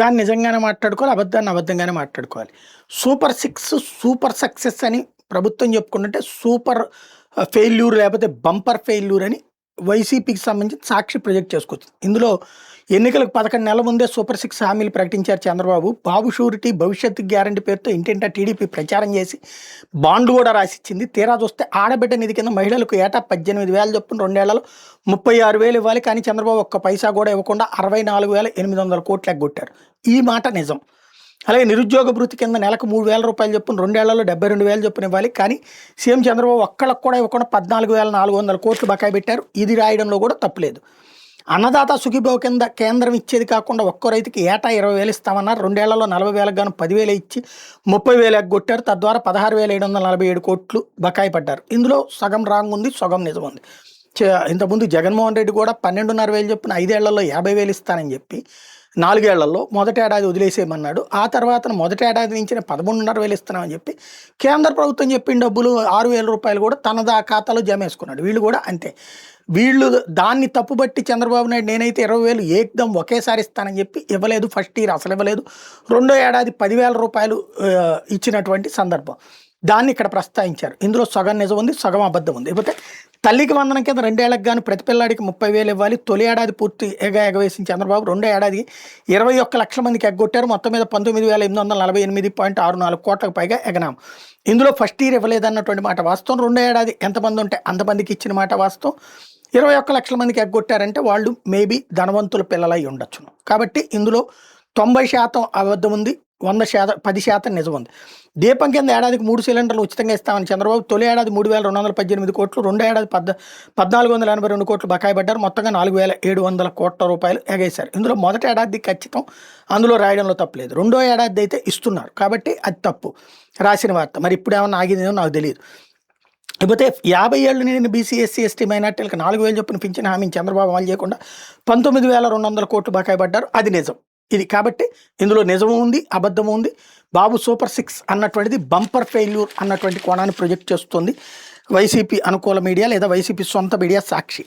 దాన్ని నిజంగానే మాట్లాడుకోవాలి, అబద్ధాన్ని అబద్ధంగానే మాట్లాడుకోవాలి. సూపర్ 6 సూపర్ సక్సెస్ అని ప్రభుత్వం చెప్పుకుంటుంటే సూపర్ ఫెయిల్యూర్ లేకపోతే బంపర్ ఫెయిల్యూర్ అని వైసీపీకి సంబంధించి సాక్షి ప్రొజెక్ట్ చేసుకోవచ్చు. ఇందులో ఎన్నికలకు 11 నెలల ముందే సూపర్ 6 హామీలు ప్రకటించారు చంద్రబాబు. బాబు షూరిటీ భవిష్యత్తు గ్యారంటీ పేరుతో ఇంటింటా టీడీపీ ప్రచారం చేసి బాండ్లు కూడా రాసిచ్చింది. తీరా చూస్తే ఆడబిడ్డ నిధి కింద మహిళలకు ఏటా 18,000 చొప్పున 2 ఏళ్లలో 36,000 ఇవ్వాలి. కానీ చంద్రబాబు ఒక్క పైసా కూడా ఇవ్వకుండా 64,800 కోట్లు ఎగ్గొట్టారు. ఈ మాట నిజం. అలాగే నిరుద్యోగ భృతి కింద నెలకు 3,000 రూపాయలు చొప్పున 2 ఏళ్లలో 72,000 చొప్పున ఇవ్వాలి. కానీ సీఎం చంద్రబాబు ఒక్కళ్ళకు కూడా ఇవ్వకుండా 14,400 కోట్లు బకాయి పెట్టారు. ఇది రాయడంలో కూడా తప్పులేదు. అన్నదాత సుఖీభావ కింద కేంద్రం ఇచ్చేది కాకుండా ఒక్కో రైతుకి ఏటా 20,000 ఇస్తామన్నారు. 2 ఏళ్లలో 40,000 గాను 10,000 ఇచ్చి 30,000 ఎగ్గొట్టారు. తద్వారా 16,747 కోట్లు బకాయి పడ్డారు. ఇందులో సగం రాంగ్ ఉంది, సగం నిజం ఉంది. ఇంతకుముందు జగన్మోహన్ రెడ్డి కూడా 12,500 చొప్పున 5 ఏళ్లలో 50,000 ఇస్తానని చెప్పి 4 ఏళ్లలో మొదటి ఏడాది వదిలేసేయమన్నాడు. ఆ తర్వాత మొదటి ఏడాది నుంచి 13,500 ఇస్తున్నామని చెప్పి కేంద్ర ప్రభుత్వం చెప్పిన డబ్బులు 6,000 రూపాయలు కూడా తన ఖాతాలో జమ వేసుకున్నాడు. వీళ్ళు కూడా అంతే. వీళ్ళు దాన్ని తప్పుబట్టి చంద్రబాబు నాయుడు నేనైతే 20,000 ఏకదం ఒకేసారి ఇస్తానని చెప్పి ఇవ్వలేదు. ఫస్ట్ ఇయర్ అసలు ఇవ్వలేదు. రెండో ఏడాది 10,000 రూపాయలు ఇచ్చినటువంటి సందర్భం. దాన్ని ఇక్కడ ప్రస్తావించారు. ఇందులో సగం నిజం ఉంది, సగం అబద్ధం ఉంది. ఇకపోతే తల్లికి వందనం కింద 2 ఏళ్లకు గాను ప్రతి పిల్లాడికి 30,000 ఇవ్వాలి. తొలి ఏడాది పూర్తి ఎగవేసిన చంద్రబాబు రెండో ఏడాదికి 21 లక్షల మందికి ఎగ్గొట్టారు. మొత్తం మీద 19,848.64 కోట్లకు పైగా ఎగనాం. ఇందులో ఫస్ట్ ఇయర్ ఇవ్వలేదన్నటువంటి మాట వాస్తవం. రెండో ఏడాది ఎంతమంది ఉంటే అంతమందికి ఇచ్చిన మాట వాస్తవం. 21 లక్షల మందికి ఎగ్గొట్టారంటే వాళ్ళు మేబీ ధనవంతుల పిల్లలై ఉండొచ్చును. కాబట్టి ఇందులో 90% అబద్ధం ఉంది, 10% నిజం ఉంది. దీపం కింద ఏడాదికి 3 సిలిండర్లు ఉచితంగా ఇస్తామని చంద్రబాబు తొలి ఏడాది 3,218 కోట్లు, రెండో ఏడాది 1,482 కోట్లు బకాయి పడ్డారు. మొత్తంగా 4,700 కోట్ల రూపాయలు ఎగేశారు. ఇందులో మొదటి ఏడాది ఖచ్చితం, అందులో రాయడంలో తప్పులేదు. రెండో ఏడాది అయితే ఇస్తున్నారు కాబట్టి అది తప్పు రాసిన వార్త. మరి ఇప్పుడు ఏమన్నా ఆగిందేమో నాకు తెలియదు. లేకపోతే 50 ఏళ్ళు నిండిన బీసీ ఎస్సీ ఎస్టీ మైనార్టీలకు 4,000 చొప్పున పింఛన్ హామీని చంద్రబాబు అమలు చేయకుండా 19,200 కోట్లు బకాయి పడ్డారు. అది నిజం. ఇది కాబట్టి ఇందులో నిజము ఉంది, అబద్ధము ఉంది. బాబు సూపర్ 6 అన్నటువంటిది బంపర్ ఫెయిల్యూర్ అన్నటువంటి కోణాన్ని ప్రొజెక్ట్ చేస్తుంది వైసీపీ అనుకూల మీడియా లేదా వైసీపీ సొంత మీడియా సాక్షి.